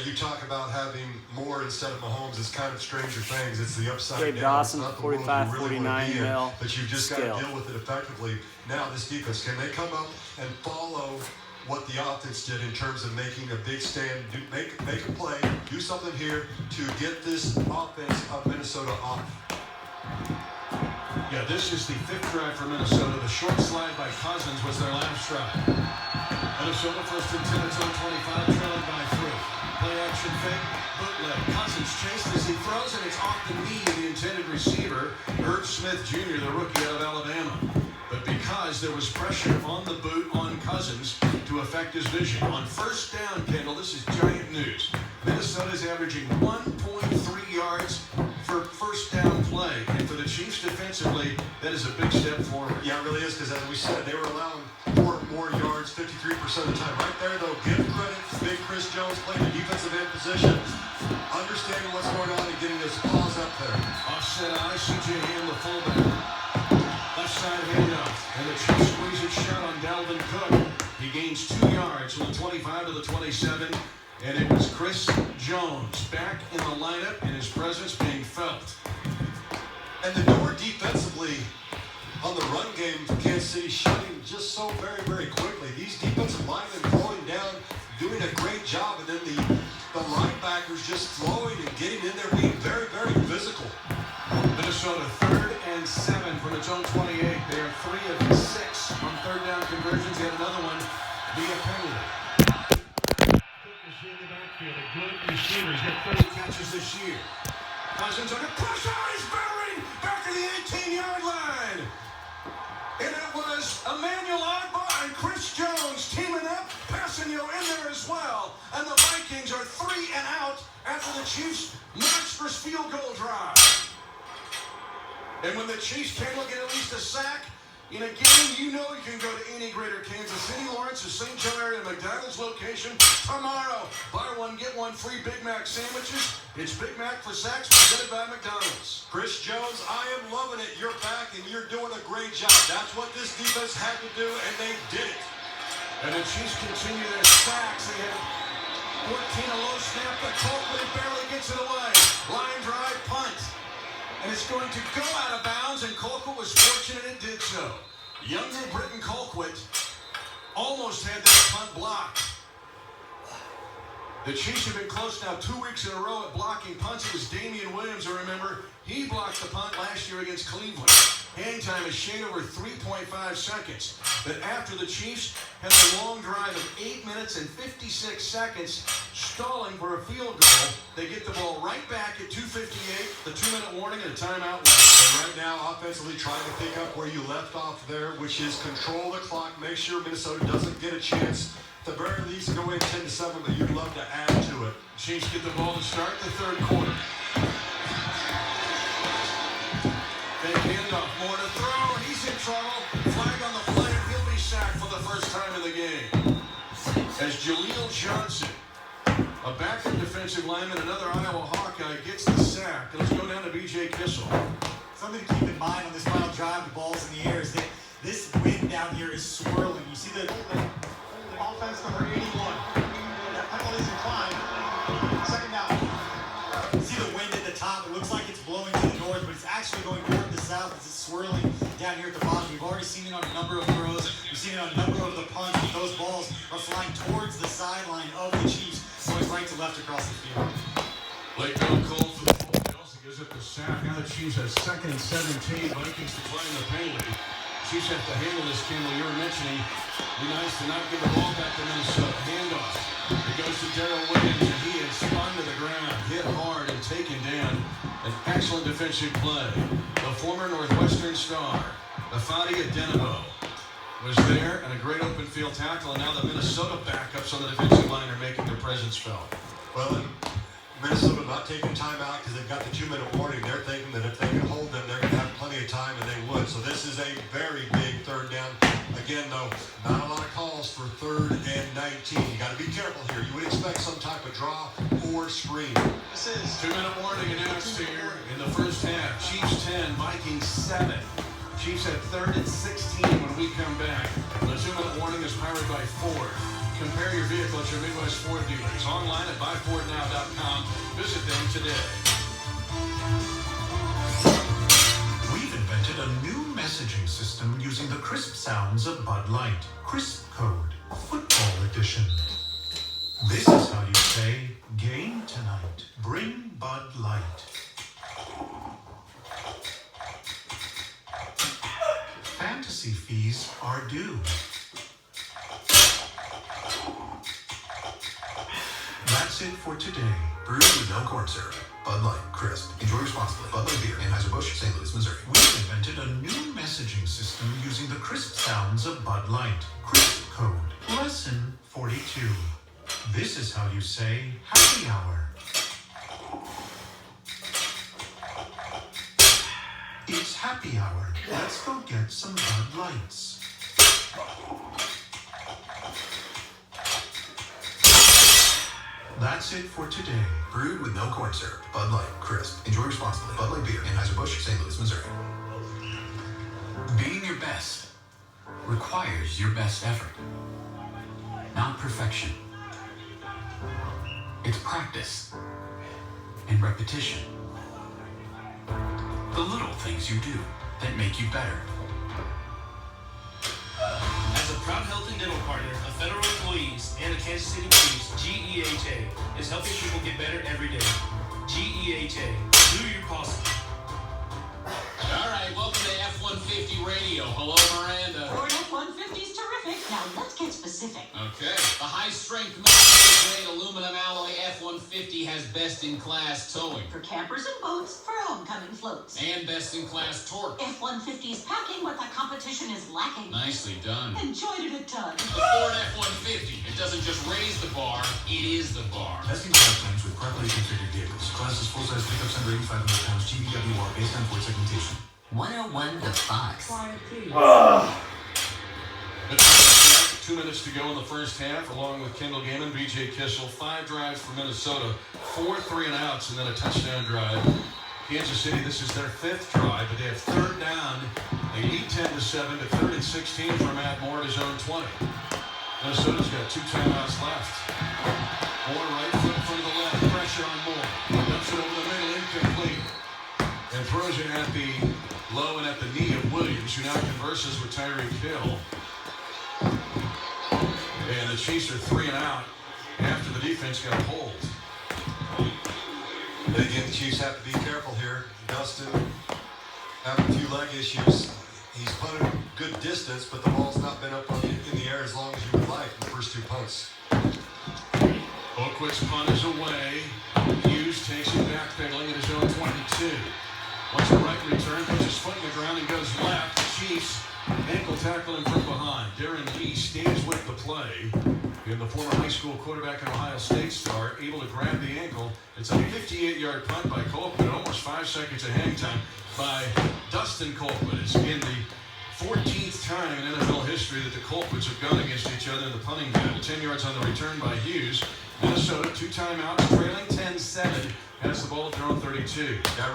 You talk about having more instead of Mahomes. It's kind of stranger things. It's the upside Gabe down. Dawson, It's not the world you really 45-49 want to be in, mil. but you've just got to deal with it effectively. Now this defense, can they come up and follow what the offense did in terms of making a big stand, make a play, do something here to get this offense of Minnesota off? Yeah, this is the 5th drive for Minnesota. The short slide by Cousins was their last drive. Minnesota first and 10 at 25, trailing by 3. Play action fake, bootleg. Cousins chased as he throws, and it's off the knee of the intended receiver, Irv Smith Jr., the rookie out of Alabama. But because there was pressure on the boot on Cousins to affect his vision. On first down, Kendall, this is giant news. Minnesota's averaging 1.3 yards for first down play. And for the Chiefs defensively, that is a big step forward. Yeah, it really is, because as we said, they were allowing 4 more yards 53% of the time. Right there, though, give credit to big Chris Jones playing the defensive end position, understanding what's going on and getting his claws up there. Offset eye, C.J. Ham, the fullback. Left side handoff, and the Chiefs squeeze it shot on Dalvin Cook. He gains 2 yards from the 25 to the 27, and it was Chris Jones back in the lineup and his presence being felt. And the door defensively on the run game for Kansas City shutting just so very, very quickly. These defensive linemen pulling down, doing a great job, and then the linebackers just flowing and getting in there, being very, very physical. Minnesota 3rd and 7 from its own 28. They are 3 of 6 on third down conversions. They had another one via penalty. Cook is in the backfield. A good receiver. He's got 30 catches this year. Cousins under pressure. He's barreling back to the 18-yard line. And it was Emmanuel Agba and Chris Jones teaming up. Passanio in there as well. And the Vikings are 3 and out after the Chiefs' monstrous field goal drive. And when the Chiefs can't look at least a sack in a game, you know you can go to any greater Kansas City, Lawrence, or St. Joe area McDonald's location tomorrow. Buy one, get one free Big Mac sandwiches. It's Big Mac for sacks presented by McDonald's. Chris Jones, I am loving it. You're back, and you're doing a great job. That's what this defense had to do, and they did it. And the Chiefs continue their sacks. They have 14, a low snap, but Colquitt barely gets it away. Line drive, punt. And it's going to go out of bounds, and Colquitt was fortunate it did so. Younger Britton Colquitt almost had that punt blocked. The Chiefs have been close now 2 weeks in a row at blocking punts. It was Damian Williams, I remember. He blocked the punt last year against Cleveland. Hang time is shade over 3.5 seconds. But after the Chiefs had a long drive of 8 minutes and 56 seconds, stalling for a field goal, they get the ball right back at 2:58, the 2-minute warning and a timeout left. And right now, offensively, trying to pick up where you left off there, which is control the clock, make sure Minnesota doesn't get a chance. At the very least, go in 10-7, but you'd love to add to it. Chiefs get the ball to start the third quarter. Fake handoff, more to throw, and he's in trouble. Flag on the play, and he'll be sacked for the first time in the game. As Jaleel Johnson, a backup defensive lineman, another Iowa Hawkeye, gets the sack. Let's go down to B.J. Kissel. Something to keep in mind on this final drive, the ball's in the air, is that this wind down here is swirling. You see the offense number 81. Penalties inclined. Second down. You see the wind at the top. It looks like it's blowing to the north, but it's actually going toward the south as it's swirling down here at the bottom. We've already seen it on a number of throws. We've seen it on a number of the punts. Those balls are flying towards the sideline of the Chiefs, going right to left across the field. Blake Bell called for the ball. He also gives up the sack. Now the Chiefs have 2nd and 17. Vikings declining the penalty. Chiefs have to handle this, Campbell. You were mentioning, be nice to not give the ball back to Minnesota. Handoff. It goes to Darrell Williams, and he is spun to the ground, hit hard, and taken down. An excellent defensive play. The former Northwestern star, Afadi Adenabo, was there, and a great open field tackle, and now the Minnesota backups on the defensive line are making their presence felt. Well, and Minnesota not taking time out because they've got the 2-minute warning. They're thinking that if they can hold them, they're going to have plenty of time, and they would. So this is a very big third down. Again, though, not a lot of calls for 3rd and 19. You got to be careful here. You would expect some type of draw or screen. This is 2-minute warning announced here in the first half. Chiefs 10, Vikings 7. Chiefs at 3rd and 16 when we come back. The 2-minute warning is powered by Ford. Compare your vehicle at your Midwest Ford dealers. Online at buyfordnow.com. Visit them today. We've invented a new messaging system using the crisp sounds of Bud Light. Crisp Code, Football Edition. This is how you say, game tonight. Bring Bud Light. Fantasy fees are due. That's it for today. Brewed with no corn syrup. Bud Light, crisp. Enjoy responsibly. Bud Light Beer, Anheuser-Busch, St. Louis, Missouri. We've invented a new messaging system using the crisp sounds of Bud Light. Crisp Code, Lesson 42. This is how you say happy hour. It's happy hour. Let's go get some Bud Lights. That's it for today. Brewed with no corn syrup. Bud Light, crisp. Enjoy responsibly. Bud Light Beer, Anheuser-Busch, St. Louis, Missouri. Being your best requires your best effort, not perfection. It's practice and repetition. The little things you do that make you better. As a proud health and dental partner of federal employees and the Kansas City Chiefs, GEHA is helping people get better every day. GEHA, do your possible. All right, welcome to F-150 Radio. Hello, Miranda. Ford F-150 is terrific. Now let's get specific. Okay. The high-strength medical-grade aluminum alloy F-150 has best-in-class towing. For campers and boats, for homecoming floats. And best-in-class torque. F-150 is packing what the competition is lacking. Nicely done. Enjoyed it a ton. The Ford F-150. It doesn't just raise the bar, it is the bar. Best-in-class times with properly configured vehicles. Class is full-size pickups under 8,500 pounds. GVWR based on Ford segmentation. 101 The Fox. It's 2 minutes to go in the first half, along with Kendall Gaiman, B.J. Kissel. 5 drives for Minnesota, 4 3-and-outs, and then a touchdown drive. Kansas City, this is their 5th drive, but they have 3rd down. They lead 10-7 to 3rd and 16 for Matt Moore at his own 20. Minnesota's got 2 timeouts left. Moore right foot in front of the left, pressure on Moore. Dumps it over the middle, incomplete. And throws it at the low and at the knee of Williams, who now converses with Tyreek Hill. And the Chiefs are 3-and-out after the defense got a hold. And again, the Chiefs have to be careful here. Dustin having a few leg issues. He's punted a good distance, but the ball's not been up in the air as long as you would like in the first 2 punts. Oakwood's punt is away. Hughes takes it back, pedaling at his own 22. Wants a right return, puts his foot in the ground and goes left. The Chiefs ankle tackle him from behind. Darren Lee stays with the play. And the former high school quarterback and Ohio State star able to grab the ankle. It's a 58-yard punt by Colquitt. Almost 5 seconds of hang time by Dustin Colquitt. It's in the 14th time in NFL history that the Colquitts have gone against each other in the punting battle. 10 yards on the return by Hughes. Minnesota, 2 timeouts, trailing 10-7. Has the ball at their own 32. I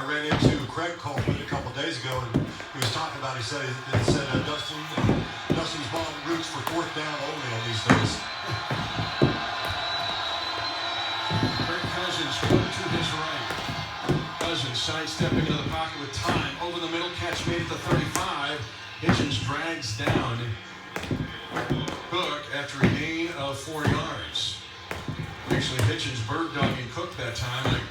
ran into Craig Colquitt a couple days ago, and he was talking about. He said Dustin's ball roots for 4th down only on these days. Kirk Cousins put to his right. Cousins sidestepping into the pocket with time. Over the middle, catch made at the 35. Hitchens drags down Cook after a gain of 4 yards. Actually, Hitchens bird-dogging Cook that time.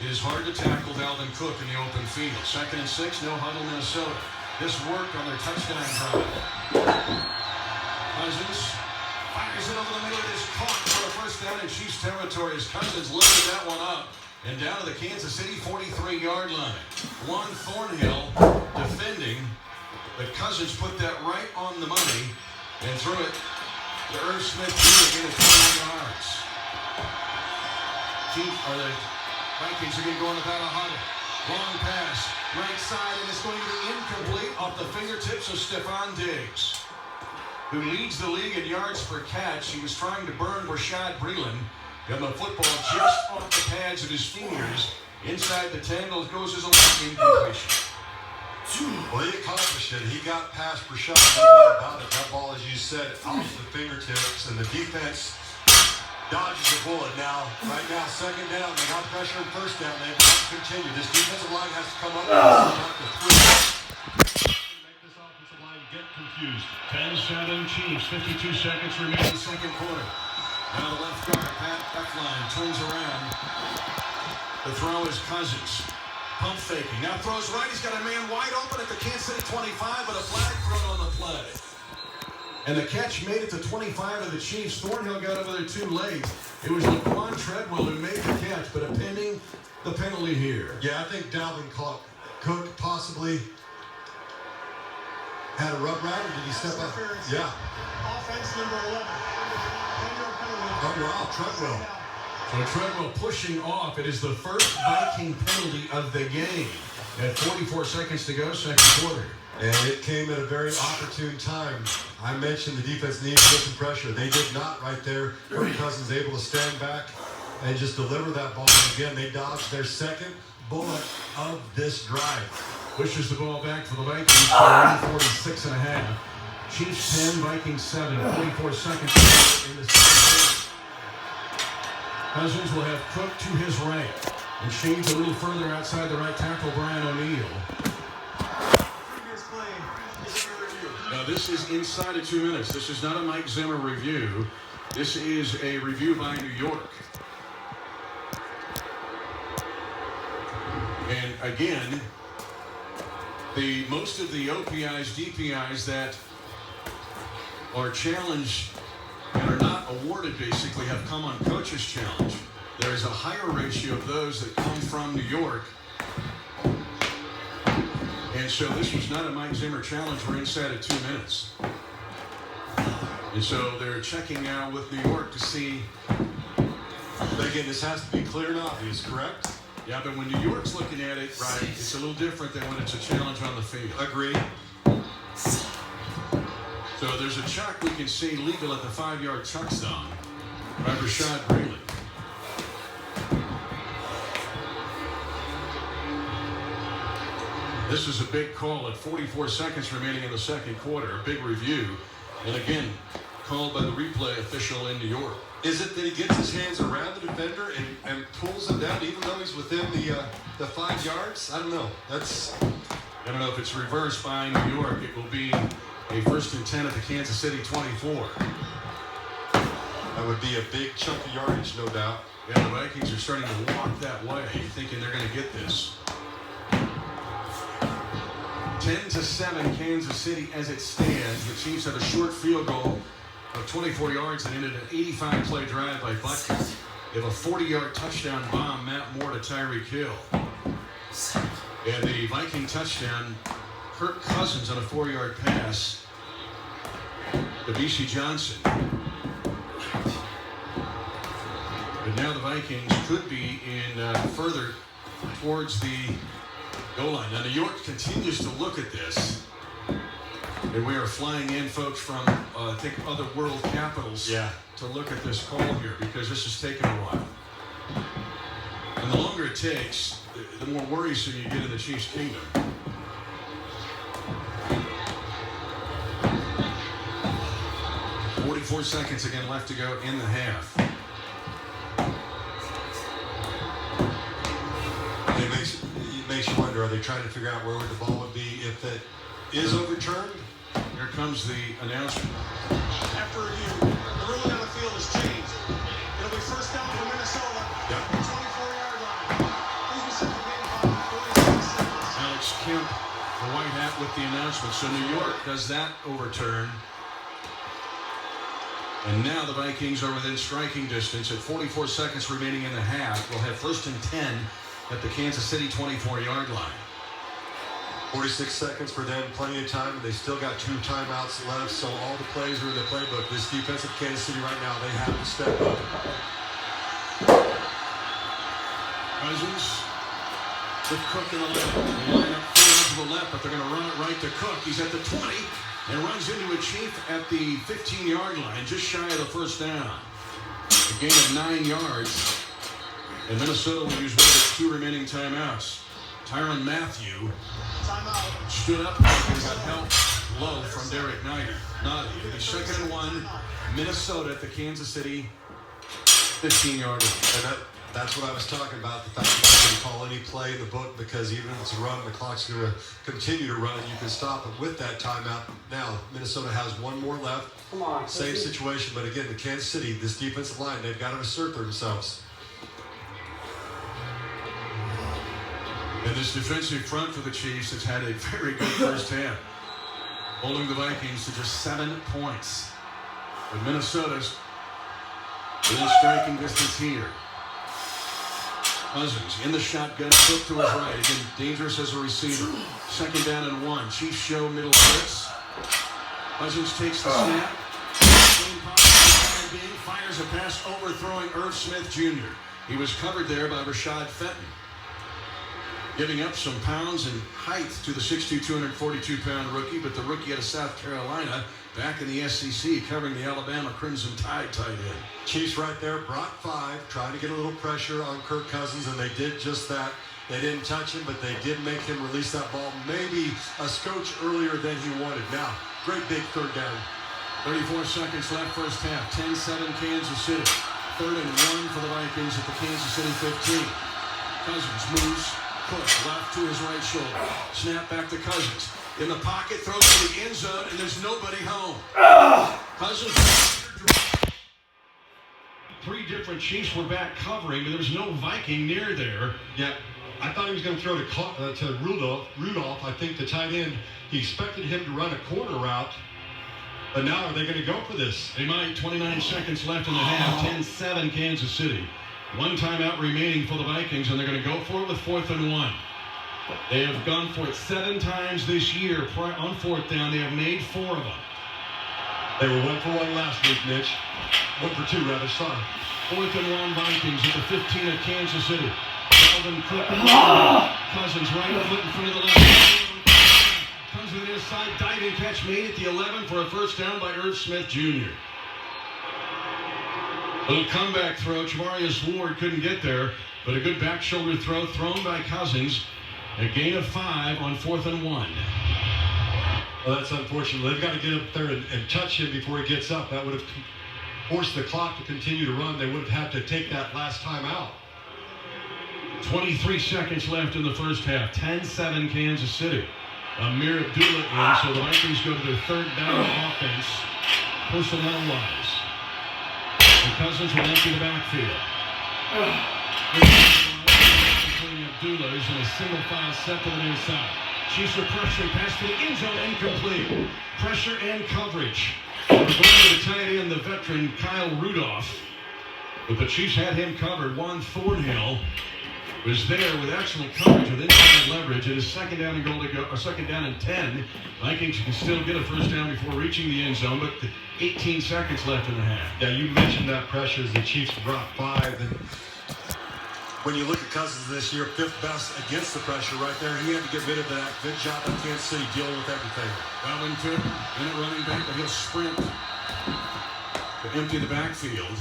It is hard to tackle Dalvin Cook in the open field. 2nd and 6, no huddle, Minnesota. This worked on their touchdown drive. Cousins fires it over the middle. It is caught for a first down in Chiefs territory as Cousins lifted that one up and down to the Kansas City 43-yard line. Juan Thornhill defending, but Cousins put that right on the money and threw it to Irv Smith Jr. at 21 yards. The Vikings are going to go without a huddle. Long pass, right side, and it's going to be incomplete off the fingertips of Stephon Diggs, who leads the league in yards per catch. He was trying to burn Rashad Breeland, and the football just off the pads of his fingers. Inside the 10, goes as a long incompletion. Well, he accomplished it. He got past Brashad, no doubt about it. That ball, as you said, off the fingertips, and the defense dodges the bullet. Now, right now, second down. They got pressure and first down. They have to continue. This defensive line has to come up and Make this offensive line get confused. 10-7 Chiefs, 52 seconds remaining second quarter. Now the left guard, Pat Efline, turns around. The throw is Cousins. Pump faking. Now throws right. He's got a man wide open at the Kansas City 25, but a flag thrown on the play. And the catch made it to 25 of the Chiefs. Thornhill got over there too late. It was Laquan Treadwell who made the catch, but pending the penalty here. Yeah, I think Dalvin Cook possibly had a rub rag, or did he step up? Yeah. Offense number 11. Oh, wow, Treadwell. So Treadwell pushing off. It is the first Viking penalty of the game. At 44 seconds to go, second quarter. And it came at a very opportune time. I mentioned the defense needs to get some pressure. They did not right there. Kirk Cousins able to stand back and just deliver that ball. And again, they dodged their second bullet of this drive. Pushes the ball back for the Vikings for 46 and a half. Chiefs 10, Vikings 7. 44 seconds in the second quarter. Cousins will have Cook to his right. And Shane's a little further outside the right tackle, Brian O'Neill. Now this is inside of 2 minutes. This is not a Mike Zimmer review. This is a review by New York. And again, most of the OPIs, DPIs that are challenged and are not awarded basically have come on Coach's Challenge. There is a higher ratio of those that come from New York. And so this was not a Mike Zimmer challenge. We're inside of 2 minutes. And so they're checking now with New York to see. Again, this has to be clear and obvious, correct? Yeah, but when New York's looking at it, right, it's a little different than when it's a challenge on the field. Agreed. So there's a chuck we can see legal at the 5-yard chuck zone by Rashad Breeland. This is a big call at 44 seconds remaining in the second quarter. A big review. And again, called by the replay official in New York. Is it that he gets his hands around the defender and pulls him down even though he's within the 5 yards? I don't know. I don't know if it's reversed by New York. It will be a 1st and 10 at the Kansas City 24. That would be a big chunk of yardage, no doubt. Yeah, the Vikings are starting to walk that way, thinking they're going to get this. 10-7 Kansas City as it stands. The Chiefs have a short field goal of 24 yards that ended an 85-play drive by Butkus. They have a 40-yard touchdown bomb, Matt Moore to Tyreek Hill. And the Viking touchdown, Kirk Cousins on a 4-yard pass to B.C. Johnson. But now the Vikings could be in further towards the goal line. Now New York continues to look at this. And we are flying in folks from, I think, other world capitals to look at this call here because this has taken a while. And the longer it takes, the more worrisome you get in the Chiefs' kingdom. .4 seconds again left to go in the half. It makes you wonder, are they trying to figure out where the ball would be if it is overturned? Here comes the announcement. After review, the ruling on the field has changed. It'll be first down for Minnesota. Yep. 24-yard line. Please be set to game clock 46 seconds. Alex Kemp, the white hat with the announcement. So New York does that overturn. And now the Vikings are within striking distance at 44 seconds remaining in the half. We'll have 1st and 10 at the Kansas City 24-yard line. 46 seconds for them, plenty of time, and they still got 2 timeouts left, so all the plays are in the playbook. This defense of Kansas City right now, they have to step up. Cousins with Cook in the left. They line up 4 to the left, but they're going to run it right to Cook. He's at the 20 and runs into a Chief at the 15-yard line, just shy of the first down. A gain of 9 yards, and Minnesota will use one of its 2 remaining timeouts. Tyrann Mathieu Stood up and got help low from Derek Knight. Not the 2nd and 1. Minnesota at the Kansas City 15-yarder. And that's what I was talking about, the fact that you can call any play in the book because even if it's a run, the clock's going to continue to run and you can stop it with that timeout. Now, Minnesota has one more left. Come on. Same situation, but again, the Kansas City, this defensive line, they've got to assert themselves. And this defensive front for the Chiefs has had a very good first half, holding the Vikings to just 7 points. But Minnesota's within striking distance here. Cousins in the shotgun, flip to his right. Again, dangerous as a receiver. 2nd down and 1. Chiefs show middle blitz. Cousins takes the snap. Fires a pass overthrowing Irv Smith Jr. He was covered there by Rashad Fenton, giving up some pounds and height to the 6'2", 242-pound rookie, but the rookie out of South Carolina back in the SEC covering the Alabama Crimson Tide tight end. Chiefs right there brought 5, trying to get a little pressure on Kirk Cousins, and they did just that. They didn't touch him, but they did make him release that ball maybe a scotch earlier than he wanted. Now, great big 3rd down. 34 seconds left first half. 10-7 Kansas City. 3rd and 1 for the Vikings at the Kansas City 15. Cousins moves. Cook left to his right shoulder. Snap back to Cousins. In the pocket, throws to the end zone, and there's nobody home. Cousins. 3 different Chiefs were back covering, but there was no Viking near there. Yeah, I thought he was going to throw to Rudolph. I think the tight end, he expected him to run a corner route. But now are they going to go for this? They might. 29 seconds left in the half. 10-7 Kansas City. 1 timeout remaining for the Vikings, and they're going to go for it with 4th and 1. They have gone for it 7 times this year on 4th down. They have made 4 of them. They were 1 for 1 last week, Mitch. 1 for 2, rather, sorry. 4th and 1 Vikings at the 15 of Kansas City. Calvin Cook. Cousins right foot in front of the left. Comes to the near side, diving catch made at the 11 for a first down by Irv Smith Jr. Little comeback throw. Jamarius Ward couldn't get there, but a good back shoulder throw thrown by Cousins. A gain of 5 on 4th and 1. Well, that's unfortunate. They've got to get up there and touch him before he gets up. That would have forced the clock to continue to run. They would have had to take that last time out. 23 seconds left in the first half. 10-7 Kansas City. Amir Abdullah in, so the Vikings go to their 3rd down offense, personnel-wise. And Cousins will empty the backfield. Abdullah is in a single file set to the near side. Chiefs are pressuring, pass to the end zone, incomplete. Pressure and coverage. We're going to the tight end, the veteran Kyle Rudolph. But the Chiefs had him covered. Juan Thornhill was there with excellent coverage with inside leverage. It is 2nd down and goal to go, or 2nd down and 10. Vikings can still get a first down before reaching the end zone, but 18 seconds left in the half. Yeah, you mentioned that pressure as the Chiefs brought 5. And when you look at Cousins this year, 5th best against the pressure right there. He had to get rid of that. Good job in Kansas City dealing with everything. Alvin Cook in at running back, but he'll sprint to empty the backfield.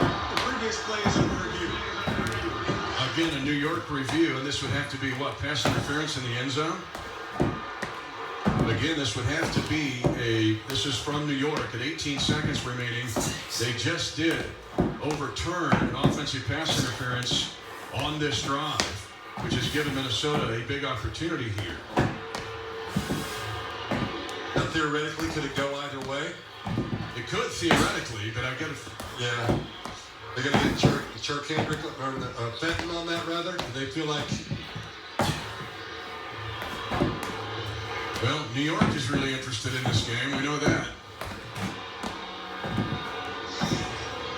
The previous play is under review. Again, a New York review, and this would have to be what? Pass interference in the end zone? Again, this would have to be this is from New York at 18 seconds remaining. They just did overturn an offensive pass interference on this drive, which has given Minnesota a big opportunity here. Now, theoretically, could it go either way? It could theoretically, but I've got to... Yeah. They're going to get Kendrick or Fenton on that, rather? Do they feel like... Well, New York is really interested in this game. We know that.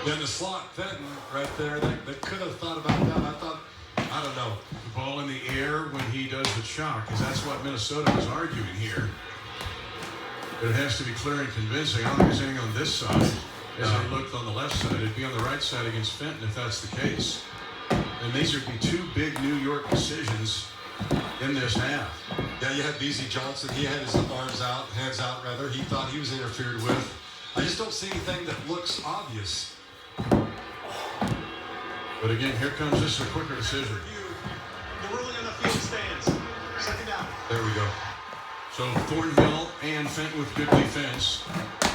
Then the slot, Fenton, right there, they could have thought about that. I don't know. The ball in the air when he does the chalk, because that's what Minnesota was arguing here. But it has to be clear and convincing. I don't think there's anything on this side. As I looked on the left side, it'd be on the right side against Fenton if that's the case. And these would be 2 big New York decisions in this half. Yeah, you had BZ Johnson. He had his hands out, rather. He thought he was interfered with. I just don't see anything that looks obvious. But again, here comes this a quicker decision. The ruling on the field stands. There we go. So Thornhill and Fenton with good defense.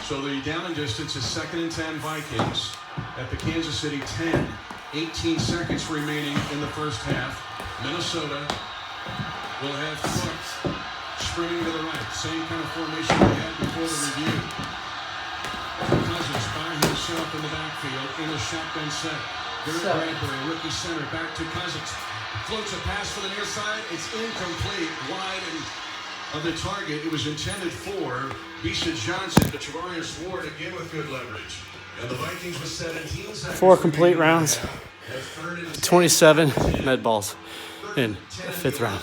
So the down and distance is 2nd and 10 Vikings at the Kansas City 10. 18 seconds remaining in the first half. Minnesota will have Cook sprinting to the right. Same kind of formation they had before the review. Cousins by himself in the backfield in a shotgun set. Garrett Bradbury, rookie center, back to Cousins. Floats a pass for the near side. It's incomplete, wide and of the target. It was intended for Bisa Johnson, but Javarius Ward again with good leverage. And the Vikings with 17 seconds. 4 complete rounds, 27 med balls in the 5th round.